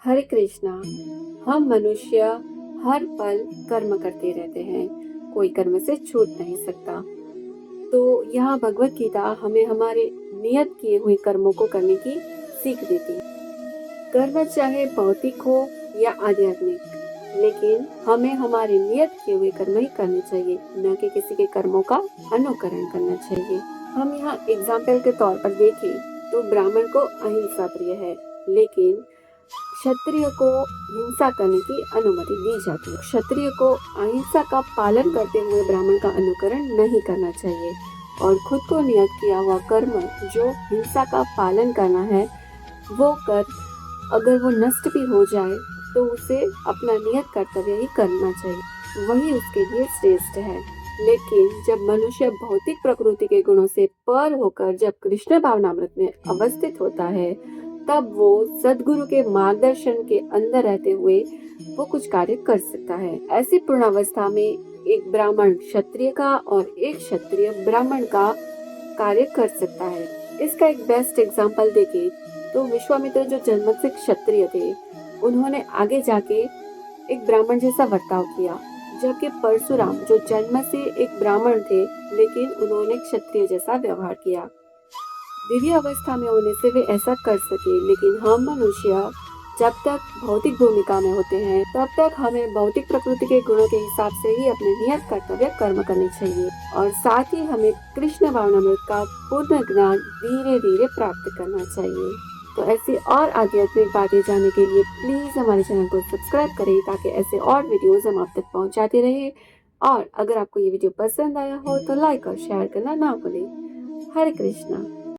हरे कृष्णा। हम मनुष्य हर पल कर्म करते रहते हैं, कोई कर्म से छूट नहीं सकता। तो यहाँ भगवत गीता हमें हमारे नियत किए हुए कर्मों को करने की सीख देती है। कर्म चाहे भौतिक हो या आध्यात्मिक, लेकिन हमें हमारे नियत किए हुए कर्म ही करने चाहिए, न कि किसी के कर्मों का अनुकरण करना चाहिए। हम यहाँ एग्जाम्पल के तौर पर देखें तो ब्राह्मण को अहिंसा प्रिय है, लेकिन क्षत्रिय को हिंसा करने की अनुमति दी जाती है। क्षत्रिय को अहिंसा का पालन करते हुए ब्राह्मण का अनुकरण नहीं करना चाहिए और खुद को नियत किया हुआ कर्म जो हिंसा का पालन करना है वो कर अगर वो नष्ट भी हो जाए तो उसे अपना नियत कर्तव्य ही करना चाहिए, वही उसके लिए श्रेष्ठ है। लेकिन जब मनुष्य भौतिक प्रकृति के गुणों से पर होकर जब कृष्ण भावनामृत में अवस्थित होता है, तब वो सद्गुरु के मार्गदर्शन के अंदर रहते हुए वो कुछ कार्य कर सकता है। ऐसी पूर्णावस्था में एक ब्राह्मण क्षत्रिय का और एक क्षत्रिय ब्राह्मण का कार्य कर सकता है। इसका एक बेस्ट एग्जाम्पल देखें तो विश्वामित्र जो जन्म से क्षत्रिय थे, उन्होंने आगे जाके एक ब्राह्मण जैसा बर्ताव किया, जबकि परशुराम जो जन्म से एक ब्राह्मण थे लेकिन उन्होंने क्षत्रिय जैसा व्यवहार किया। दिव्य अवस्था में होने से वे ऐसा कर सके, लेकिन हम मनुष्य जब तक भौतिक भूमिका में होते हैं तब तक हमें भौतिक प्रकृति के गुणों के हिसाब से ही अपने नियत कर्तव्य कर्म करने चाहिए और साथ ही हमें कृष्ण भावनामृत का पूर्ण ज्ञान धीरे धीरे प्राप्त करना चाहिए। तो ऐसी और आध्यात्मिक बातें जानने के लिए प्लीज हमारे चैनल को सब्सक्राइब करें ताकि ऐसे और वीडियोस हम आप तक पहुंचाते रहे। और अगर आपको ये वीडियो पसंद आया हो तो लाइक और शेयर करना ना भूलें। हरे कृष्णा।